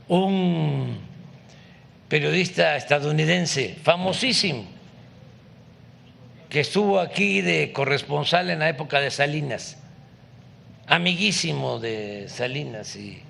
un periodista estadounidense famosísimo que estuvo aquí de corresponsal en la época de Salinas, amiguísimo de Salinas y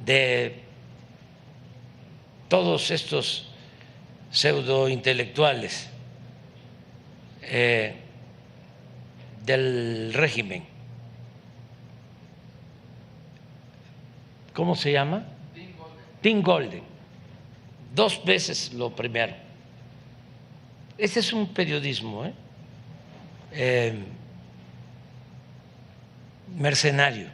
de todos estos pseudointelectuales del régimen. ¿Cómo se llama? Tim Golden. 2 veces lo premiaron. Ese es un periodismo mercenario.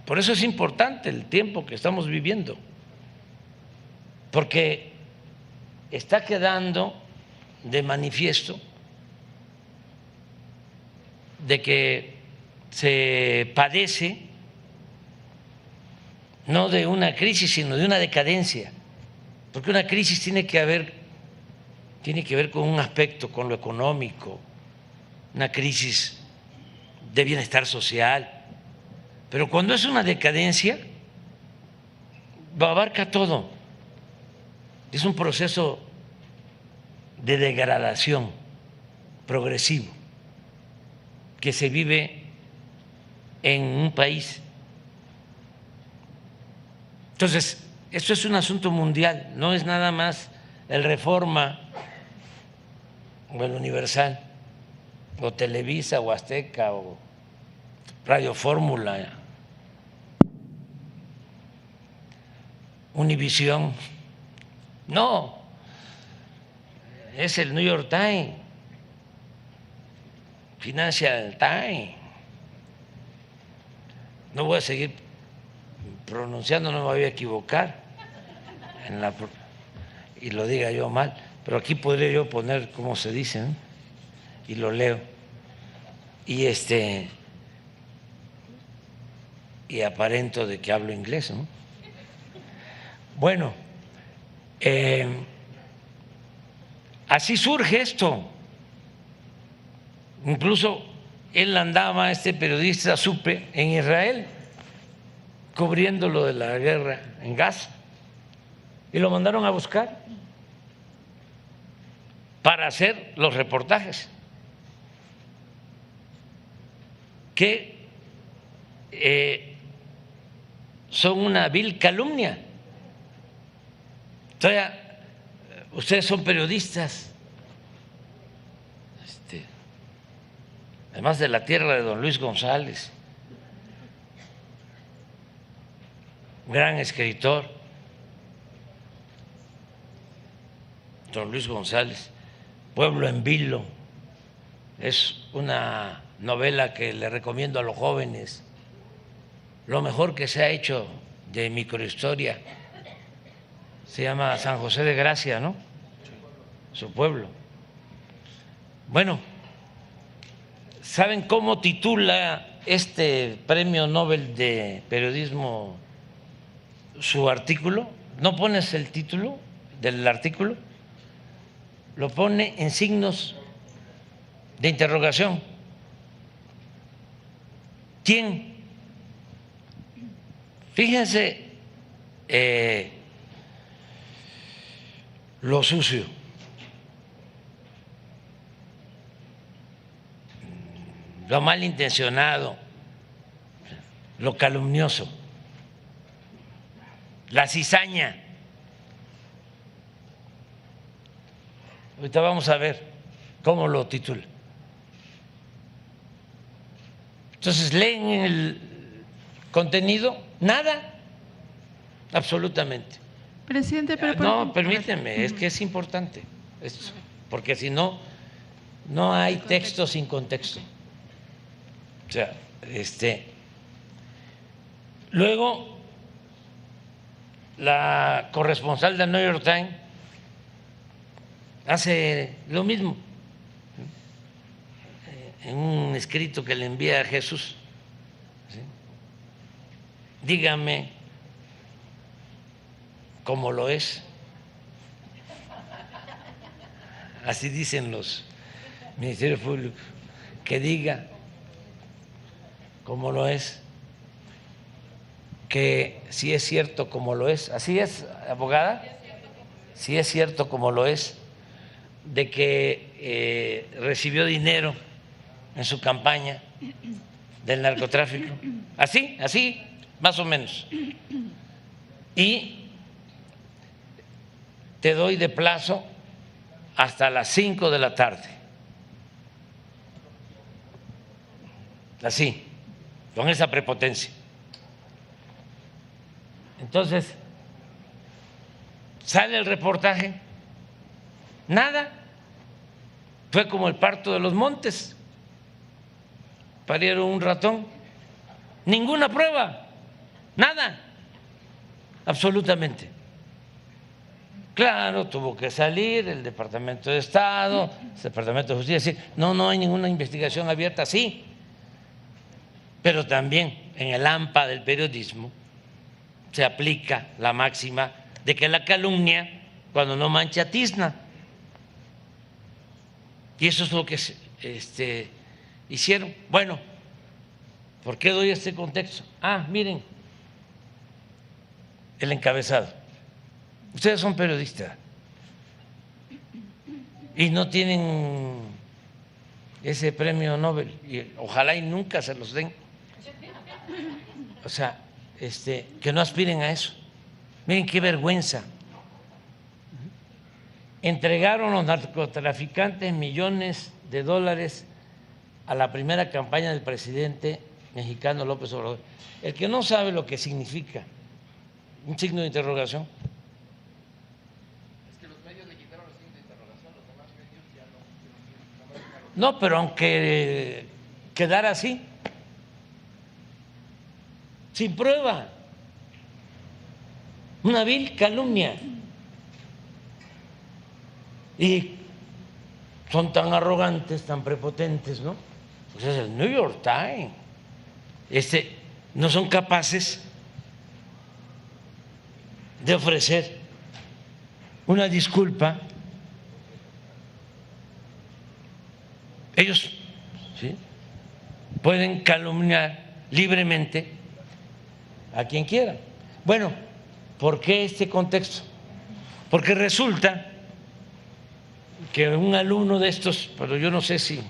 Por eso es importante el tiempo que estamos viviendo, porque está quedando de manifiesto de que se padece no de una crisis, sino de una decadencia, porque una crisis tiene que ver con un aspecto, con lo económico, una crisis de bienestar social, pero cuando es una decadencia, abarca todo. Es un proceso de degradación progresivo que se vive en un país. Entonces, esto es un asunto mundial, no es nada más el Reforma o el Universal o Televisa o Azteca o Radio Fórmula, Univisión. No, es el New York Times, Financial Times. No voy a seguir pronunciando, no me voy a equivocar y lo diga yo mal, pero aquí podría yo poner cómo se dice, ¿no? Y lo leo. Y aparento de que hablo inglés, ¿no? Bueno, así surge esto. Incluso él andaba, este periodista, supe, en Israel, cubriendo lo de la guerra en Gaza, y lo mandaron a buscar para hacer los reportajes que son una vil calumnia. Entonces, ustedes son periodistas, además de la tierra de don Luis González, gran escritor, don Luis González. Pueblo en Vilo es una novela que le recomiendo a los jóvenes, lo mejor que se ha hecho de microhistoria. Se llama San José de Gracia, ¿no? Su pueblo. Bueno, ¿saben cómo titula este Premio Nobel de Periodismo su artículo? ¿No pones el título del artículo? Lo pone en signos de interrogación. ¿Quién? Fíjense lo sucio. Lo malintencionado, lo calumnioso, la cizaña. Ahorita vamos a ver cómo lo titula. Entonces, leen el contenido, nada, absolutamente. Presidente, pero no, permíteme, es que es importante esto, porque si no, no hay texto sin contexto. O sea, luego la corresponsal del New York Times hace lo mismo en un escrito que le envía a Jesús. ¿Sí? Dígame cómo lo es. Así dicen los ministerios públicos, que diga como lo es, que si es cierto como lo es, así es, abogada, si es cierto como lo es, de que recibió dinero en su campaña del narcotráfico, así, más o menos. Y te doy de plazo hasta las 5 de la tarde. Así, con esa prepotencia. Entonces, sale el reportaje, nada, fue como el parto de los montes, parieron un ratón, ninguna prueba, nada, absolutamente. Claro, tuvo que salir el Departamento de Estado, el Departamento de Justicia, decir, no hay ninguna investigación abierta, sí, pero también en el AMPA del periodismo se aplica la máxima de que la calumnia, cuando no mancha, tizna. Y eso es lo que hicieron. Bueno, ¿por qué doy este contexto? Miren, el encabezado. Ustedes son periodistas y no tienen ese premio Nobel, y ojalá y nunca se los den. O sea, que no aspiren a eso. Miren qué vergüenza. Entregaron los narcotraficantes millones de dólares a la primera campaña del presidente mexicano López Obrador. El que no sabe lo que significa un signo de interrogación. Es que los medios le quitaron los signos de interrogación, los demás medios ya no. No, pero aunque quedara así, sin prueba, una vil calumnia. Y son tan arrogantes, tan prepotentes, ¿no? Pues es el New York Times. No son capaces de ofrecer una disculpa. Ellos, ¿sí?, pueden calumniar libremente a quien quiera. Bueno, ¿por qué este contexto? Porque resulta que un alumno de estos, pero yo no sé si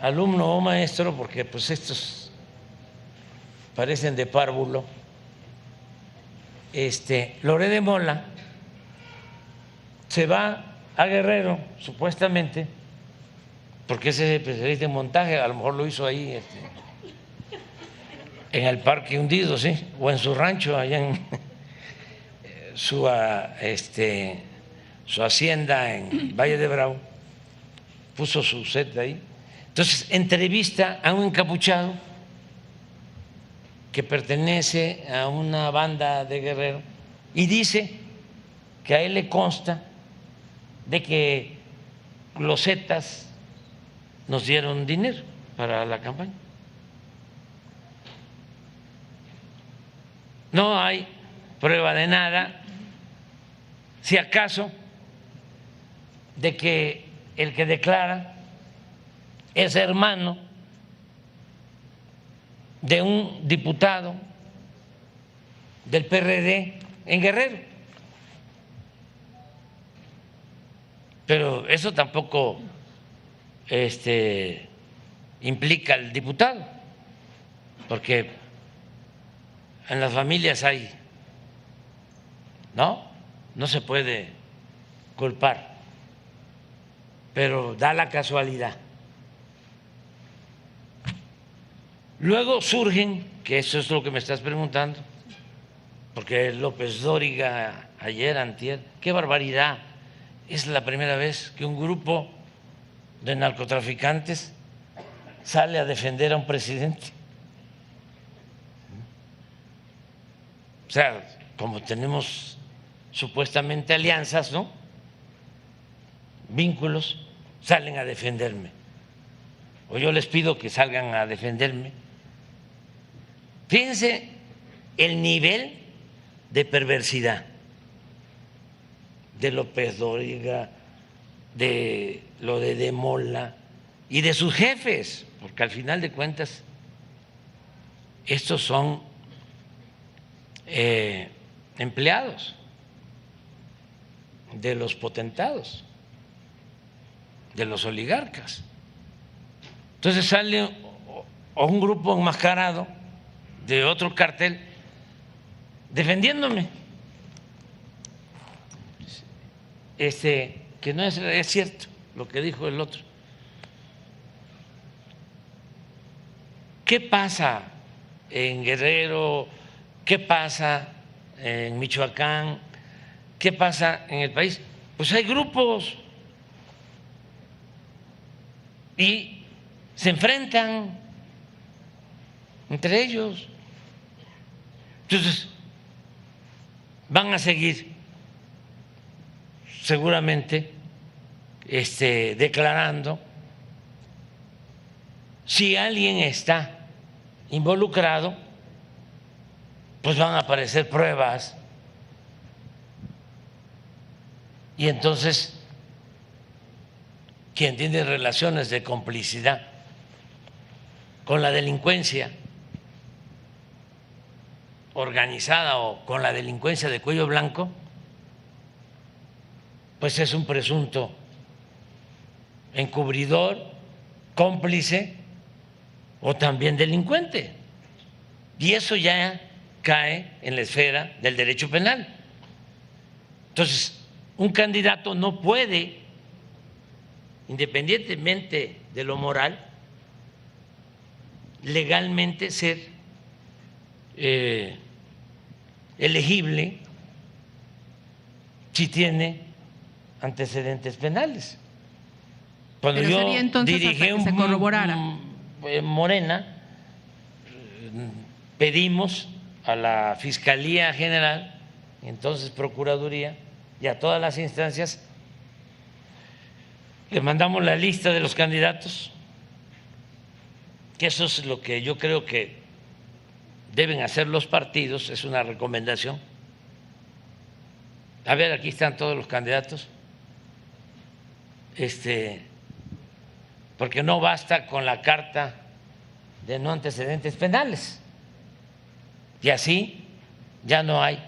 alumno o maestro, porque pues estos parecen de párvulo, Loret de Mola se va a Guerrero, supuestamente, porque ese es especialista en montaje, a lo mejor lo hizo ahí en el Parque Hundido, ¿sí?, o en su rancho, allá en su hacienda en Valle de Bravo, puso su set ahí. Entonces entrevista a un encapuchado que pertenece a una banda de Guerrero y dice que a él le consta de que los zetas nos dieron dinero para la campaña. No hay prueba de nada, si acaso de que el que declara es hermano de un diputado del PRD en Guerrero. Pero eso tampoco implica al diputado, porque en las familias hay, no se puede culpar, pero da la casualidad. Luego surgen, que eso es lo que me estás preguntando, porque López Dóriga ayer, antier, qué barbaridad, es la primera vez que un grupo de narcotraficantes sale a defender a un presidente. O sea, como tenemos supuestamente alianzas, ¿no?, vínculos, salen a defenderme, o yo les pido que salgan a defenderme. Fíjense el nivel de perversidad de López Dóriga, de lo de Mola y de sus jefes, porque al final de cuentas estos son empleados de los potentados, de los oligarcas. Entonces sale un grupo enmascarado de otro cartel defendiéndome. Que no es cierto lo que dijo el otro. ¿Qué pasa en Guerrero? ¿Qué pasa en Michoacán? ¿Qué pasa en el país? Pues hay grupos y se enfrentan entre ellos. Entonces, van a seguir seguramente declarando. Si alguien está involucrado, pues van a aparecer pruebas y entonces quien tiene relaciones de complicidad con la delincuencia organizada o con la delincuencia de cuello blanco, pues es un presunto encubridor, cómplice o también delincuente. Y eso ya cae en la esfera del derecho penal. Entonces, un candidato no puede, independientemente de lo moral, legalmente ser elegible si tiene antecedentes penales. Cuando Pero yo sería entonces dirigí hasta que se corroborara. Morena, pedimos a la Fiscalía General, entonces Procuraduría, y a todas las instancias, le mandamos la lista de los candidatos, que eso es lo que yo creo que deben hacer los partidos, es una recomendación. A ver, aquí están todos los candidatos, porque no basta con la carta de no antecedentes penales, y así ya no hay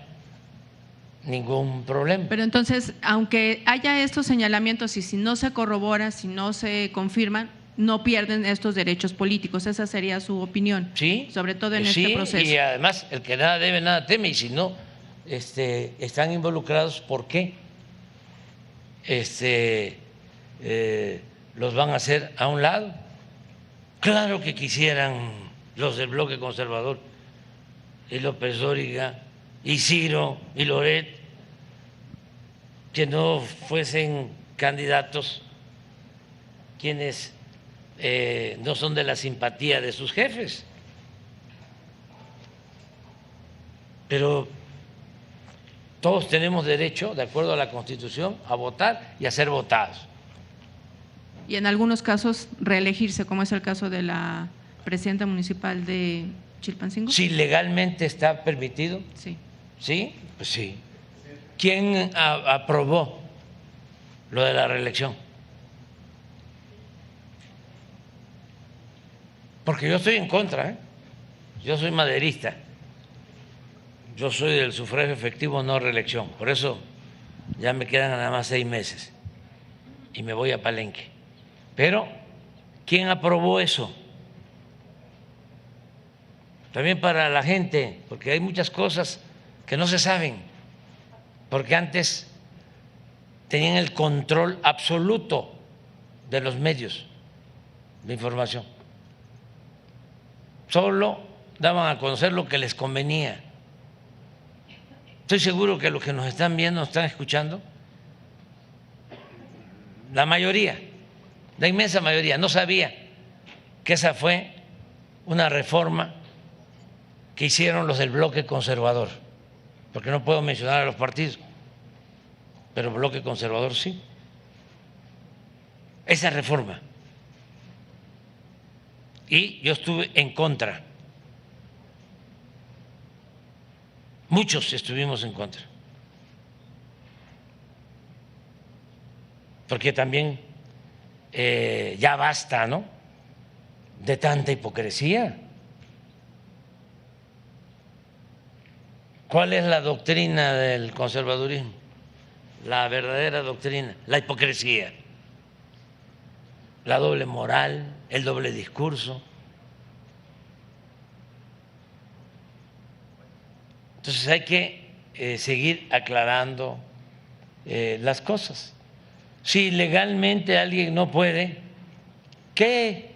ningún problema. Pero entonces, aunque haya estos señalamientos y si no se corrobora, si no se confirman, no pierden estos derechos políticos. Esa sería su opinión, Sí, sobre todo en sí, este proceso. Y además, el que nada debe, nada teme, y si no están involucrados, ¿por qué los van a hacer a un lado? Claro que quisieran los del bloque conservador, y López Dóriga, y Ciro, y Loret, que no fuesen candidatos quienes no son de la simpatía de sus jefes. Pero todos tenemos derecho, de acuerdo a la Constitución, a votar y a ser votados. Y en algunos casos reelegirse, como es el caso de la presidenta municipal de Chilpancingo. Si legalmente está permitido. Sí. ¿Sí? Pues sí. ¿Quién aprobó lo de la reelección? Porque yo estoy en contra, ¿eh? Yo soy maderista. Yo soy del sufragio efectivo, no reelección. Por eso ya me quedan nada más 6 meses y me voy a Palenque. Pero, ¿quién aprobó eso? También para la gente, porque hay muchas cosas que no se saben, porque antes tenían el control absoluto de los medios de información. Solo daban a conocer lo que les convenía. Estoy seguro que los que nos están viendo, nos están escuchando, la mayoría, la inmensa mayoría, no sabía que esa fue una reforma que hicieron los del bloque conservador, porque no puedo mencionar a los partidos, pero el bloque conservador sí. Esa reforma. Y yo estuve en contra. Muchos estuvimos en contra. Porque también ya basta, ¿no?, de tanta hipocresía. ¿Cuál es la doctrina del conservadurismo? La verdadera doctrina, la hipocresía, la doble moral, el doble discurso. Entonces hay que seguir aclarando las cosas. Si legalmente alguien no puede, ¿qué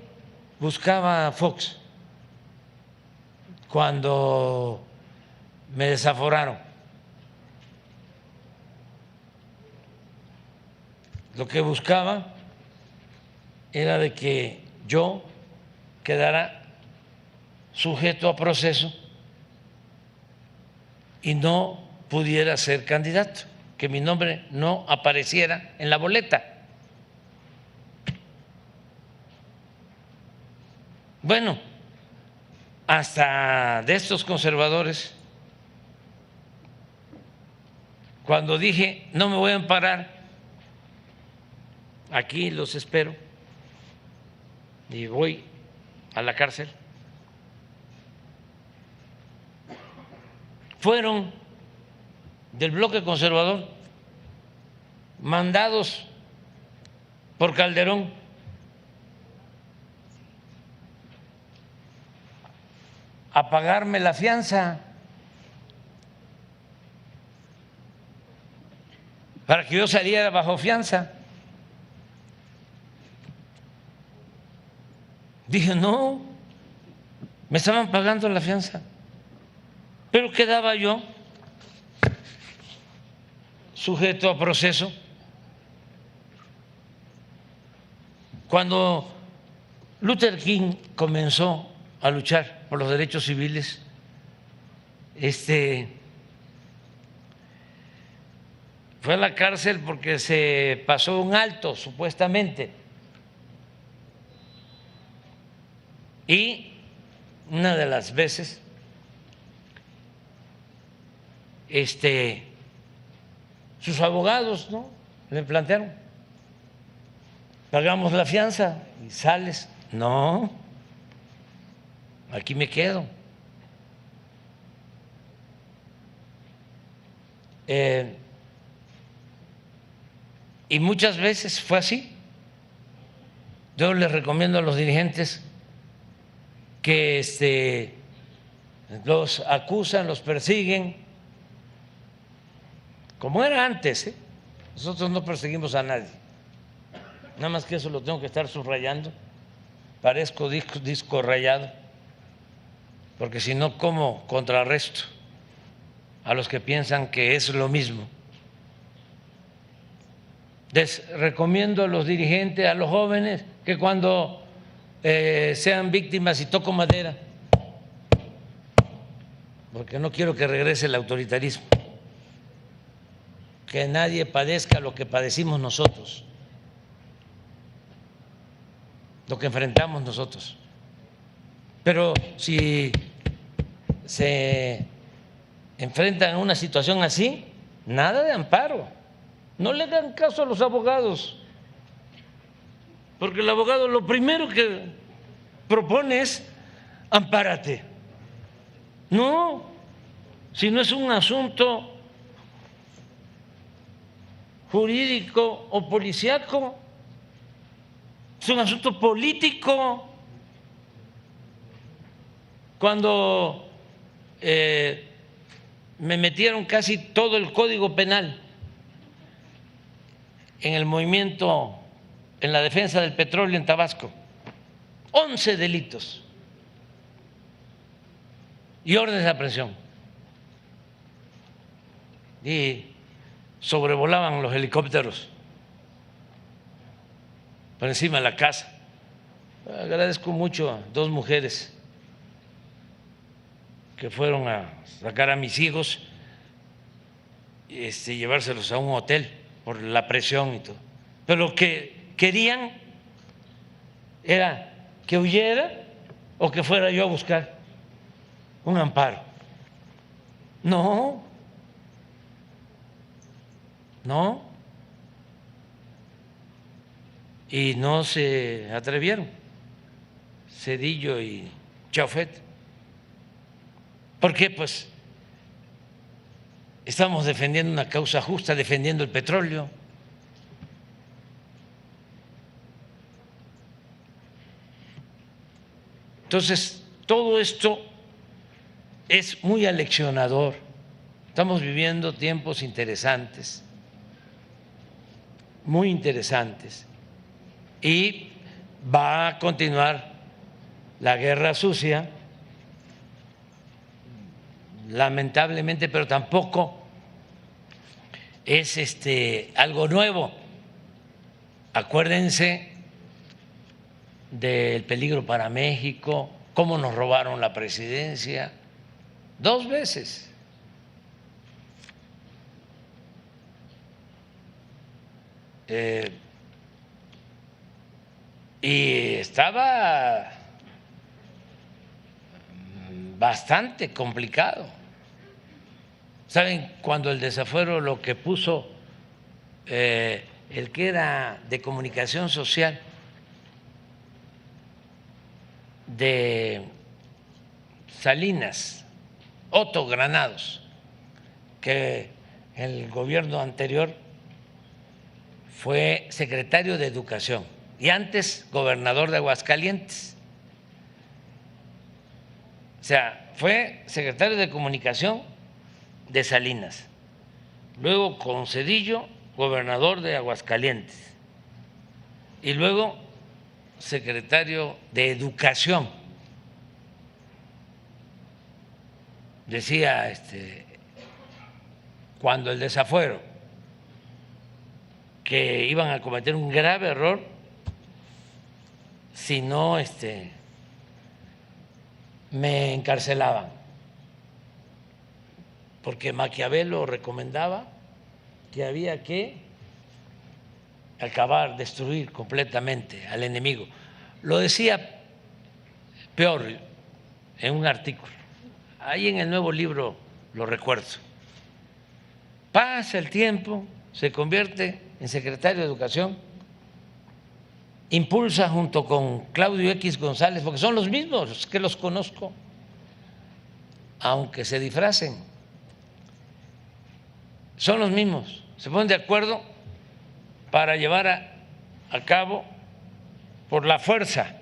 buscaba Fox cuando me desaforaron? Lo que buscaba era de que yo quedara sujeto a proceso y no pudiera ser candidato, que mi nombre no apareciera en la boleta. Bueno, hasta de estos conservadores, cuando dije no me voy a amparar, aquí los espero y voy a la cárcel, fueron del bloque conservador mandados por Calderón a pagarme la fianza para que yo saliera bajo fianza. Dije, no, me estaban pagando la fianza, pero quedaba yo sujeto a proceso. Cuando Luther King comenzó a luchar por los derechos civiles, fue a la cárcel porque se pasó un alto, supuestamente. Y una de las veces sus abogados, ¿no?, le plantearon, pagamos la fianza y sales. No, aquí me quedo. Y muchas veces fue así. Yo les recomiendo a los dirigentes que los acusan, los persiguen, como era antes, Nosotros no perseguimos a nadie, nada más que eso lo tengo que estar subrayando, parezco disco rayado, porque si no, ¿cómo contrarresto a los que piensan que es lo mismo? Les recomiendo a los dirigentes, a los jóvenes, que cuando sean víctimas, y toco madera, porque no quiero que regrese el autoritarismo, que nadie padezca lo que padecimos nosotros, lo que enfrentamos nosotros. Pero si se enfrentan a una situación así, nada de amparo, no le hagan caso a los abogados, porque el abogado lo primero que propone es ampárate. No, si no es un asunto jurídico o policíaco, es un asunto político. Cuando me metieron casi todo el Código Penal en el movimiento en la defensa del petróleo en Tabasco, 11 delitos y órdenes de aprehensión, y sobrevolaban los helicópteros por encima de la casa. Agradezco mucho a dos mujeres que fueron a sacar a mis hijos y llevárselos a un hotel por la presión y todo, pero lo que querían era que huyera o que fuera yo a buscar un amparo. No, no, y no se atrevieron, Zedillo y Chauffet. ¿Por qué? Pues estamos defendiendo una causa justa, defendiendo el petróleo. Entonces, todo esto es muy aleccionador. Estamos viviendo tiempos interesantes, muy interesantes, y va a continuar la guerra sucia, lamentablemente, pero tampoco es algo nuevo. Acuérdense del peligro para México, cómo nos robaron la presidencia 2 veces. Y estaba bastante complicado. ¿Saben? Cuando el desafuero lo que puso el que era de comunicación social de Salinas, Otto Granados, que el gobierno anterior fue secretario de Educación y antes gobernador de Aguascalientes. O sea, fue secretario de Comunicación de Salinas, luego con Zedillo, gobernador de Aguascalientes, y luego secretario de Educación. Decía cuando el desafuero que iban a cometer un grave error si no me encarcelaban, porque Maquiavelo recomendaba que había que acabar, destruir completamente al enemigo. Lo decía peor en un artículo, ahí en el nuevo libro lo recuerdo. Pasa el tiempo, se convierte en secretario de Educación, impulsa junto con Claudio X González, porque son los mismos que los conozco, aunque se disfracen, son los mismos, se ponen de acuerdo para llevar a cabo por la fuerza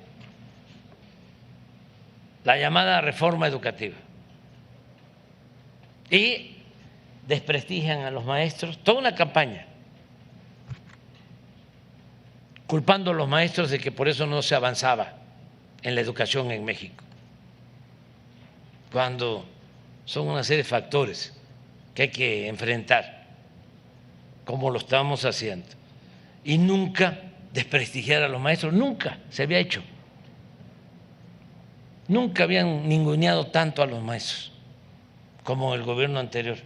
la llamada reforma educativa y desprestigian a los maestros, toda una campaña culpando a los maestros de que por eso no se avanzaba en la educación en México, cuando son una serie de factores que hay que enfrentar, como lo estamos haciendo, y nunca desprestigiar a los maestros, nunca se había hecho, nunca habían ninguneado tanto a los maestros como el gobierno anterior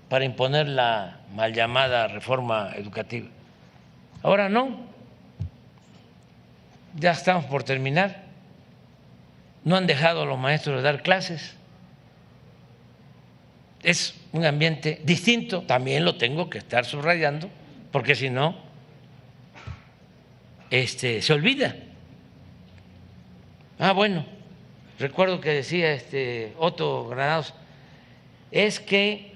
para imponer la mal llamada reforma educativa. Ahora no, ya estamos por terminar, no han dejado a los maestros de dar clases. Es un ambiente distinto, también lo tengo que estar subrayando, porque si no, se olvida. Bueno, recuerdo que decía Otto Granados, es que